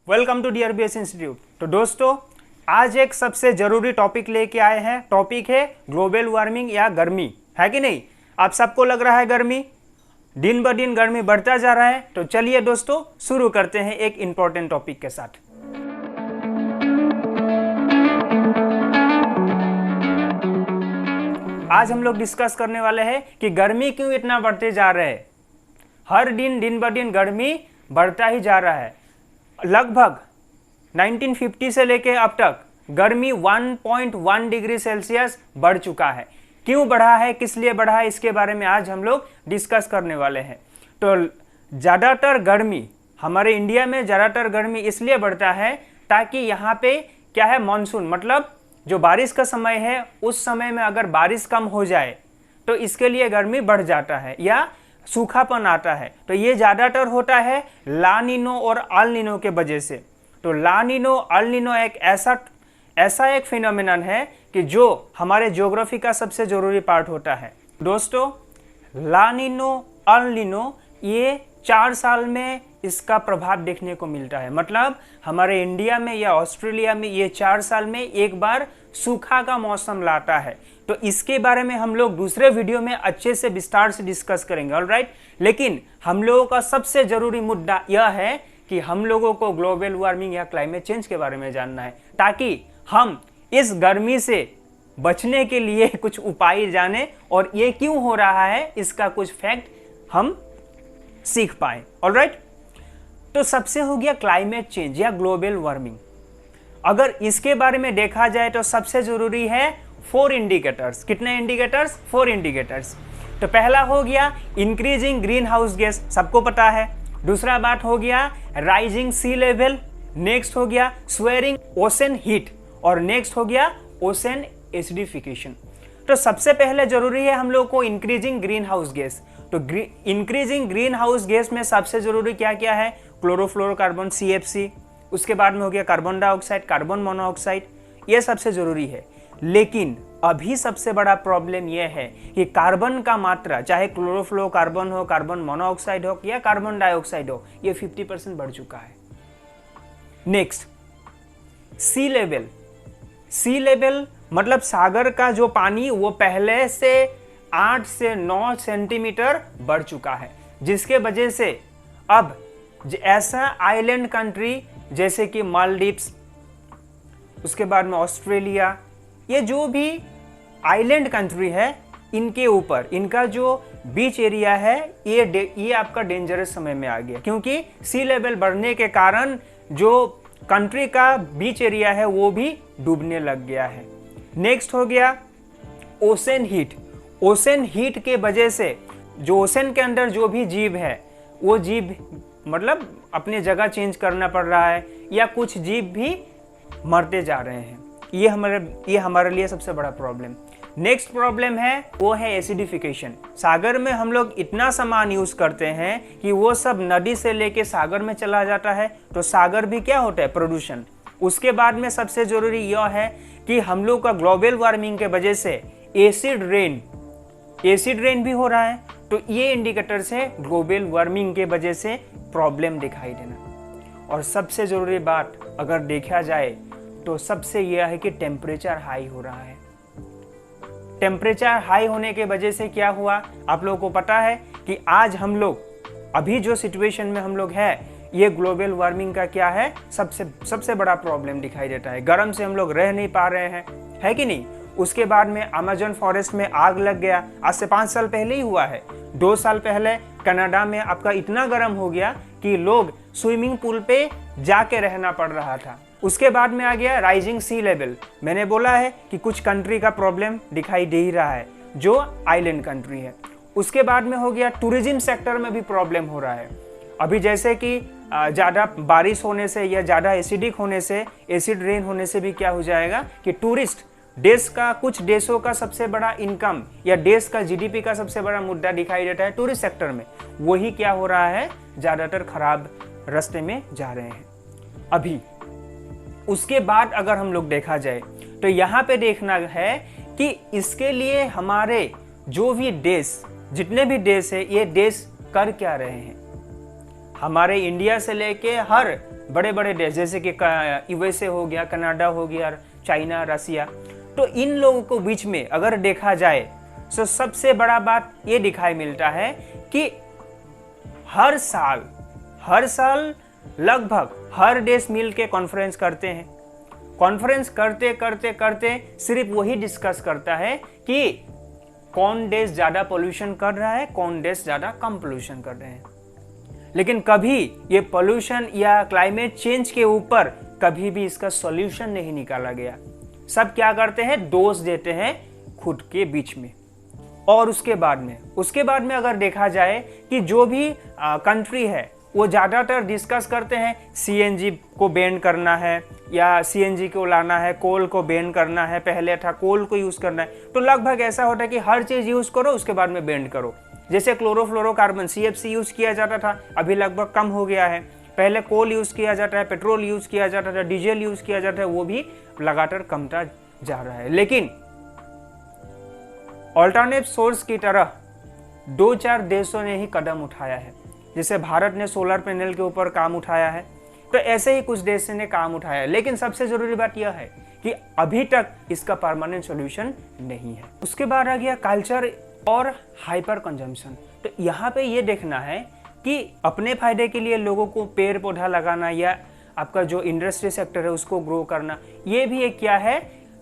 Welcome to DRBS institute. तो दोस्तों, आज एक सबसे जरूरी टॉपिक लेके आए हैं। टॉपिक है ग्लोबल वार्मिंग या गर्मी, है कि नहीं। आप सबको लग रहा है गर्मी, दिन ब दिन गर्मी बढ़ता जा रहा है। तो चलिए दोस्तों, शुरू करते हैं एक इंपॉर्टेंट टॉपिक के साथ। आज हम लोग डिस्कस करने वाले हैं कि गर्मी क्यों इतना बढ़ते जा रहे हैं। हर दिन ब दिन गर्मी बढ़ता ही जा रहा है। लगभग 1950 से लेके अब तक गर्मी 1.1 डिग्री सेल्सियस बढ़ चुका है। क्यों बढ़ा है, किस लिए बढ़ा है, इसके बारे में आज हम लोग डिस्कस करने वाले हैं। तो ज़्यादातर गर्मी हमारे इंडिया में ज़्यादातर गर्मी इसलिए बढ़ता है ताकि यहाँ पे क्या है, मानसून मतलब जो बारिश का समय है, उस समय में अगर बारिश कम हो जाए तो इसके लिए गर्मी बढ़ जाता है या सूखापन आता है। तो ये ज़्यादातर होता है ला नीनो और अल नीनो के वजह से। तो ला नीनो अल नीनो एक ऐसा एक फिनोमिनन है कि जो हमारे ज्योग्राफी का सबसे ज़रूरी पार्ट होता है। दोस्तों, ला नीनो अल नीनो ये 4 साल में इसका प्रभाव देखने को मिलता है। मतलब हमारे इंडिया में या ऑस्ट्रेलिया में ये 4 साल में एक बार सूखा का मौसम लाता है। तो इसके बारे में हम लोग दूसरे वीडियो में अच्छे से विस्तार से डिस्कस करेंगे, ऑलराइट। लेकिन हम लोगों का सबसे जरूरी मुद्दा यह है कि हम लोगों को ग्लोबल वार्मिंग या क्लाइमेट चेंज के बारे में जानना है, ताकि हम इस गर्मी से बचने के लिए कुछ उपाय जाने और ये क्यों हो रहा है इसका कुछ फैक्ट हम सीख पाए, ऑलराइट। तो सबसे हो गया क्लाइमेट चेंज या ग्लोबल वार्मिंग। अगर इसके बारे में देखा जाए तो सबसे जरूरी है 4 इंडिकेटर्स। कितने इंडिकेटर्स? 4 इंडिकेटर्स। तो पहला हो गया इंक्रीजिंग ग्रीन हाउस गैस, सबको पता है। दूसरा बात हो गया राइजिंग सी लेवल। नेक्स्ट हो गया स्वेरिंग ओशन हीट और नेक्स्ट हो गया ओशन एसिडिफिकेशन। तो सबसे पहले जरूरी है हम लोग को इंक्रीजिंग ग्रीन हाउस गैस। तो इंक्रीजिंग ग्रीन हाउस गैस में सबसे जरूरी क्या क्या है? क्लोरोफ्लोरोकार्बन CFC, उसके बाद में हो गया कार्बन डाइऑक्साइड, कार्बन मोनोऑक्साइड, ये सबसे जरूरी है। लेकिन अभी सबसे बड़ा प्रॉब्लम यह है कि कार्बन का मात्रा, चाहे क्लोरोफ्लोरोकार्बन हो, कार्बन मोनोऑक्साइड हो या कार्बन डाइऑक्साइड हो, ये 50% बढ़ चुका है। नेक्स्ट, सी लेवल। सी लेवल मतलब सागर का जो पानी वो पहले से 8 से 9 सेंटीमीटर बढ़ चुका है, जिसके वजह से अब ऐसा आइलैंड कंट्री जैसे कि मालदीव्स, उसके बाद में ऑस्ट्रेलिया, ये जो भी आइलैंड कंट्री है, इनके ऊपर इनका जो बीच एरिया है ये आपका डेंजरस समय में आ गया, क्योंकि सी लेवल बढ़ने के कारण जो कंट्री का बीच एरिया है वो भी डूबने लग गया है। नेक्स्ट हो गया ओशन हीट। ओशन हीट के वजह से जो ओशन के अंदर जो भी जीव है वो जीव मतलब अपने जगह चेंज करना पड़ रहा है या कुछ जीव भी मरते जा रहे हैं। ये हमारे लिए सबसे बड़ा प्रॉब्लम। नेक्स्ट प्रॉब्लम है वो है एसिडिफिकेशन। सागर में हम लोग इतना सामान यूज करते हैं कि वो सब नदी से लेके सागर में चला जाता है, तो सागर भी क्या होता है? प्रदूषण। उसके बाद में सबसे जरूरी यह है कि हम लोग का ग्लोबल वार्मिंग के वजह से एसिड रेन भी हो रहा है। तो ये इंडिकेटर्स है ग्लोबल वार्मिंग के वजह से प्रॉब्लम दिखाई देना। और सबसे जरूरी बात अगर देखा जाए तो सबसे यह है कि टेम्परेचर हाई हो रहा है। टेम्परेचर हाई होने के वजह से क्या हुआ, आप लोगों को पता है कि आज हम लोग अभी जो सिचुएशन में हम लोग हैं, ये ग्लोबल वार्मिंग का क्या है, सबसे बड़ा प्रॉब्लम दिखाई देता है। गर्म से हम लोग रह नहीं पा रहे हैं, है कि नहीं। उसके बाद में अमेज़न फॉरेस्ट में आग लग गया, आज से 5 साल पहले ही हुआ है। 2 साल पहले कनाडा में आपका इतना गर्म हो गया कि लोग स्विमिंग पूल पे जाके रहना पड़ रहा था। उसके बाद में आ गया राइजिंग सी लेवल। मैंने बोला है कि कुछ कंट्री का प्रॉब्लम दिखाई दे ही रहा है जो आइलैंड कंट्री है। उसके बाद में हो गया टूरिज्म सेक्टर में भी प्रॉब्लम हो रहा है। अभी जैसे कि ज़्यादा बारिश होने से या ज़्यादा एसिडिक होने से, एसिड रेन होने से भी क्या हो जाएगा कि टूरिस्ट देश का, कुछ देशों का सबसे बड़ा इनकम या देश का GDP का सबसे बड़ा मुद्दा दिखाई देता है टूरिस्ट सेक्टर में। वही क्या हो रहा है, ज़्यादातर खराब रास्ते में जा रहे हैं अभी। उसके बाद अगर हम लोग देखा जाए तो यहाँ पे देखना है कि इसके लिए हमारे जो भी देश, जितने भी देश है, ये देश कर क्या रहे हैं। हमारे इंडिया से लेके हर बड़े बड़े देश जैसे कि यूएसए हो गया, कनाडा हो गया, चाइना, रसिया, तो इन लोगों को बीच में अगर देखा जाए तो सबसे बड़ा बात ये दिखाई मिलता है कि हर साल लगभग हर देश मिल के कॉन्फ्रेंस करते हैं। कॉन्फ्रेंस करते करते करते सिर्फ वही डिस्कस करता है कि कौन देश ज़्यादा पोल्यूशन कर रहा है, कौन देश ज़्यादा कम पोल्यूशन कर रहे हैं। लेकिन कभी ये पोल्यूशन या क्लाइमेट चेंज के ऊपर कभी भी इसका सॉल्यूशन नहीं निकाला गया। सब क्या करते हैं, दोष देते हैं खुद के बीच में। और उसके बाद में अगर देखा जाए कि जो भी कंट्री है वो ज़्यादातर डिस्कस करते हैं सीएनजी को बैन करना है या सीएनजी को लाना है, कोल को बैन करना है, पहले था कोल को यूज़ करना है। तो लगभग ऐसा होता है कि हर चीज़ यूज़ करो उसके बाद में बैन करो। जैसे क्लोरोफ्लोरोकार्बन CFC यूज़ किया जाता था, अभी लगभग कम हो गया है। पहले कोल यूज़ किया जाता है, पेट्रोल यूज़ किया जाता था, डीजल यूज़ किया जाता है, वो भी लगातार कमता जा रहा है। लेकिन ऑल्टरनेट सोर्स की तरह 2-4 देशों ने ही कदम उठाया है। जैसे भारत ने सोलर पैनल के ऊपर काम उठाया है, तो ऐसे ही कुछ देश ने काम उठाया है। लेकिन सबसे ज़रूरी बात यह है कि अभी तक इसका परमानेंट सॉल्यूशन नहीं है। उसके बाद आ गया कल्चर और हाइपर कंजम्पशन। तो यहाँ पे ये देखना है कि अपने फायदे के लिए लोगों को पेड़ पौधा लगाना या आपका जो इंडस्ट्री सेक्टर है उसको ग्रो करना, ये भी एक क्या है,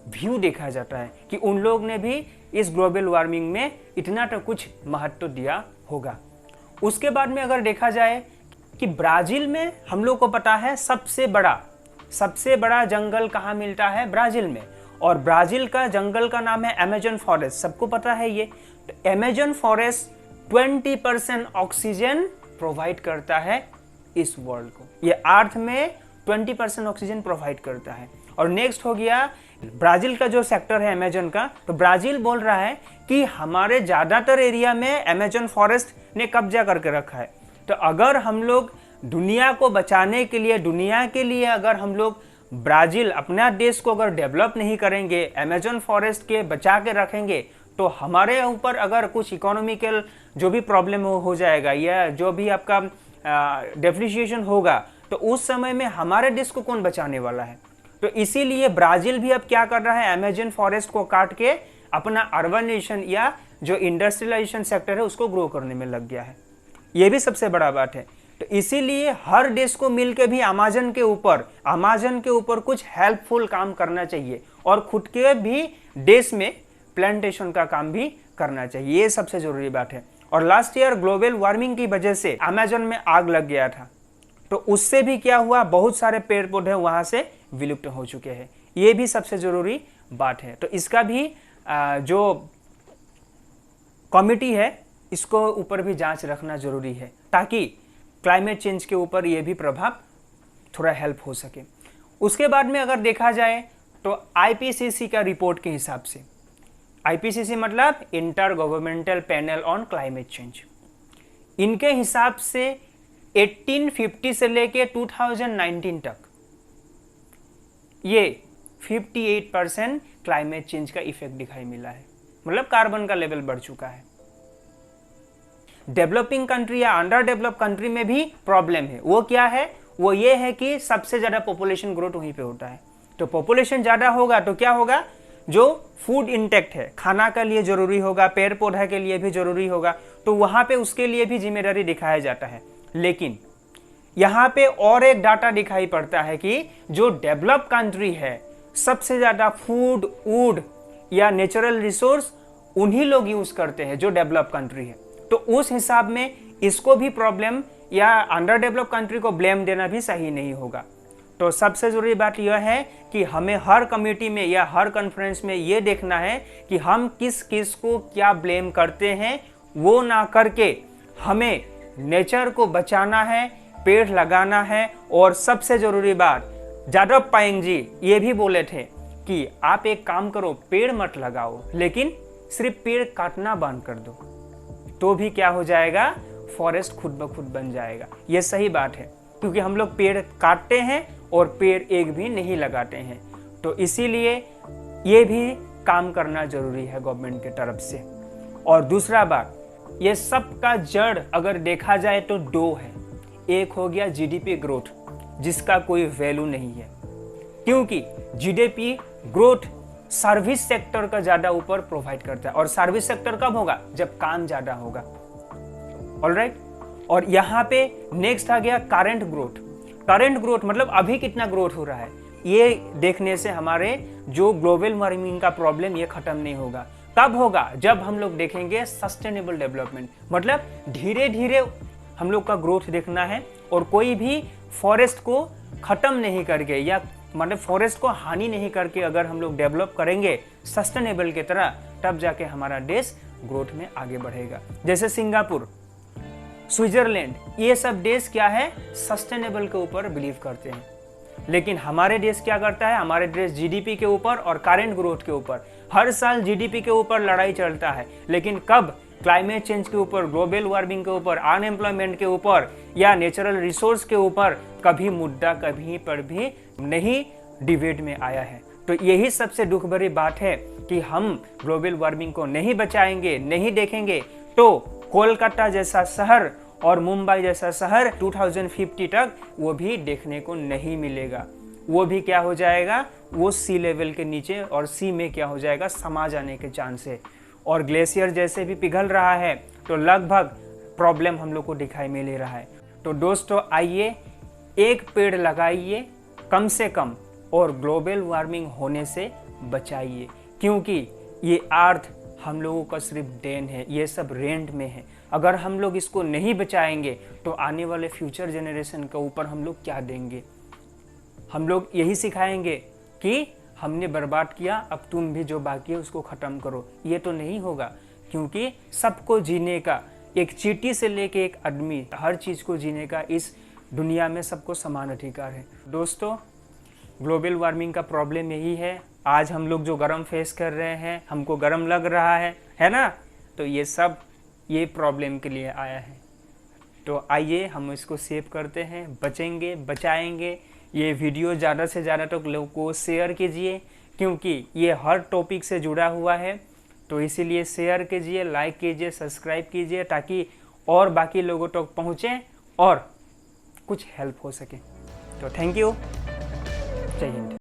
व्यू देखा जाता है कि उन लोग ने भी इस ग्लोबल वार्मिंग में इतना तो कुछ महत्व दिया होगा। उसके बाद में अगर देखा जाए कि ब्राज़ील में हम लोग को पता है सबसे बड़ा जंगल कहाँ मिलता है, ब्राज़ील में। और ब्राज़ील का जंगल का नाम है अमेज़न फॉरेस्ट, सबको पता है ये। तो अमेज़न फॉरेस्ट 20% ऑक्सीजन प्रोवाइड करता है इस वर्ल्ड को, ये अर्थ में 20% ऑक्सीजन प्रोवाइड करता है। और नेक्स्ट हो गया ब्राज़ील का जो सेक्टर है अमेज़न का, तो ब्राज़ील बोल रहा है कि हमारे ज़्यादातर एरिया में अमेज़न फॉरेस्ट ने कब्जा करके रखा है। तो अगर हम लोग दुनिया को बचाने के लिए, दुनिया के लिए अगर हम लोग ब्राज़ील अपना देश को अगर डेवलप नहीं करेंगे, अमेज़न फॉरेस्ट के बचा के रखेंगे, तो हमारे ऊपर अगर कुछ इकोनॉमिकल जो भी प्रॉब्लम हो जाएगा या जो भी आपका डेप्रिसिएशन होगा, तो उस समय में हमारे देश को कौन बचाने वाला है। तो इसीलिए ब्राज़ील भी अब क्या कर रहा है, अमेज़न फॉरेस्ट को काट के अपना अर्बनाइजेशन या जो इंडस्ट्रियलाइजेशन सेक्टर है उसको ग्रो करने में लग गया है। ये भी सबसे बड़ा बात है। तो इसीलिए हर देश को मिलकर भी अमेज़न के ऊपर कुछ हेल्पफुल काम करना चाहिए और खुद के भी देश में प्लांटेशन का काम भी करना चाहिए। ये सबसे जरूरी बात है। और लास्ट ईयर ग्लोबल वार्मिंग की वजह से अमेज़न में आग लग गया था, तो उससे भी क्या हुआ, बहुत सारे पेड़ पौधे वहां से विलुप्त हो चुके हैं। ये भी सबसे जरूरी बात है। तो इसका भी जो कमिटी है इसको ऊपर भी जांच रखना जरूरी है, ताकि क्लाइमेट चेंज के ऊपर ये भी प्रभाव थोड़ा हेल्प हो सके। उसके बाद में अगर देखा जाए तो IPCC का रिपोर्ट के हिसाब से, IPCC मतलब inter governmental panel on climate change, इनके हिसाब से 1850 से लेके 2019 तक ये 58% क्लाइमेट चेंज का इफेक्ट दिखाई मिला है। मतलब कार्बन का लेवल बढ़ चुका है। डेवलपिंग कंट्री या अंडर डेवलप कंट्री में भी प्रॉब्लम है। वो क्या है, वो ये है कि सबसे ज्यादा पॉपुलेशन ग्रोथ वहीं पे होता है। तो पॉपुलेशन ज्यादा होगा तो क्या होगा, जो फूड इंटेक्ट है, खाना के लिए जरूरी होगा, पेड़ पौधा के लिए भी जरूरी होगा, तो वहां पे उसके लिए भी जिम्मेदारी दिखाया जाता है। लेकिन यहाँ पे और एक डाटा दिखाई पड़ता है कि जो डेवलप कंट्री है, सबसे ज्यादा फूड, वुड या नेचुरल रिसोर्स उन्हीं लोग यूज करते हैं जो डेवलप कंट्री है। तो उस हिसाब में इसको भी प्रॉब्लम या अंडर डेवलप कंट्री को ब्लेम देना भी सही नहीं होगा। तो सबसे जरूरी बात यह है कि हमें हर कमेटी में या हर कॉन्फ्रेंस में ये देखना है कि हम किस किस को क्या ब्लेम करते हैं, वो ना करके हमें नेचर को बचाना है, पेड़ लगाना है। और सबसे जरूरी बात, जादव पायेंग जी ये भी बोले थे कि आप एक काम करो, पेड़ मत लगाओ, लेकिन सिर्फ पेड़ काटना बंद कर दो, तो भी क्या हो जाएगा, फॉरेस्ट खुद ब खुद बन जाएगा। ये सही बात है, क्योंकि हम लोग पेड़ काटते हैं और पेड़ एक भी नहीं लगाते हैं। तो इसीलिए ये भी काम करना जरूरी है गवर्नमेंट की तरफ से। और दूसरा बात, ये सब का जड़ अगर देखा जाए तो दो है। एक हो गया GDP ग्रोथ, जिसका कोई वैल्यू नहीं है, क्योंकि जीडीपी ग्रोथ सर्विस सेक्टर का ज़्यादा ऊपर प्रोवाइड करता है। और सर्विस सेक्टर कब होगा? जब काम ज़्यादा होगा। ऑलराइट, और यहाँ पे नेक्स्ट आ गया करंट ग्रोथ। करंट ग्रोथ मतलब अभी कितना ग्रोथ हो रहा है, ये देखने से हमारे जो ग्लोबल वार्मिंग का प्रॉब्लम ये खत्म नहीं होगा। कब होगा? जब हम लोग देखेंगे सस्टेनेबल डेवलपमेंट, मतलब धीरे धीरे हम लोग का ग्रोथ देखना है और कोई भी फॉरेस्ट को खत्म नहीं करके या मतलब फॉरेस्ट को हानि नहीं करके अगर हम लोग डेवलप करेंगे सस्टेनेबल की तरह, तब जाके हमारा देश ग्रोथ में आगे बढ़ेगा। जैसे सिंगापुर, स्विट्जरलैंड, ये सब देश क्या है? सस्टेनेबल के ऊपर बिलीव करते हैं। लेकिन हमारे देश क्या करता है? हमारे देश जीडीपी के ऊपर और करंट ग्रोथ के ऊपर हर साल जीडीपी के ऊपर लड़ाई चलता है, लेकिन कब क्लाइमेट चेंज के ऊपर, ग्लोबल वार्मिंग के ऊपर, अनएम्प्लॉयमेंट के ऊपर या नेचुरल रिसोर्स के ऊपर कभी मुद्दा कभी पर भी नहीं डिबेट में आया है। तो यही सबसे दुख भरी बात है कि हम ग्लोबल वार्मिंग को नहीं बचाएंगे, नहीं देखेंगे, तो कोलकाता जैसा शहर और मुंबई जैसा शहर 2050 तक वो भी देखने को नहीं मिलेगा। वो भी क्या हो जाएगा? वो सी लेवल के नीचे और सी में क्या हो जाएगा? समा जाने के चांस है। और ग्लेशियर जैसे भी पिघल रहा है, तो लगभग प्रॉब्लम हम लोग को दिखाई मिल रहा है। तो दोस्तों आइए एक पेड़ लगाइए कम से कम और ग्लोबल वार्मिंग होने से बचाइए, क्योंकि ये अर्थ हम लोगों का सिर्फ देन है, ये सब रेंट में है। अगर हम लोग इसको नहीं बचाएंगे तो आने वाले फ्यूचर जनरेशन के ऊपर हम लोग क्या देंगे? हम लोग यही सिखाएंगे कि हमने बर्बाद किया, अब तुम भी जो बाकी है उसको ख़त्म करो। ये तो नहीं होगा, क्योंकि सबको जीने का, एक चींटी से लेके एक आदमी, हर चीज़ को जीने का इस दुनिया में सबको समान अधिकार है। दोस्तों, ग्लोबल वार्मिंग का प्रॉब्लम यही है। आज हम लोग जो गर्म फेस कर रहे हैं, हमको गर्म लग रहा है ना? तो ये सब ये प्रॉब्लम के लिए आया है। तो आइए हम इसको सेव करते हैं, बचेंगे, बचाएंगे। ये वीडियो ज़्यादा से ज़्यादा तो लोगों को शेयर कीजिए, क्योंकि ये हर टॉपिक से जुड़ा हुआ है। तो इसीलिए शेयर कीजिए, लाइक कीजिए, सब्सक्राइब कीजिए, ताकि और बाकी लोगों तक पहुँचें और कुछ हेल्प हो सके। तो थैंक यू, जय हिंद।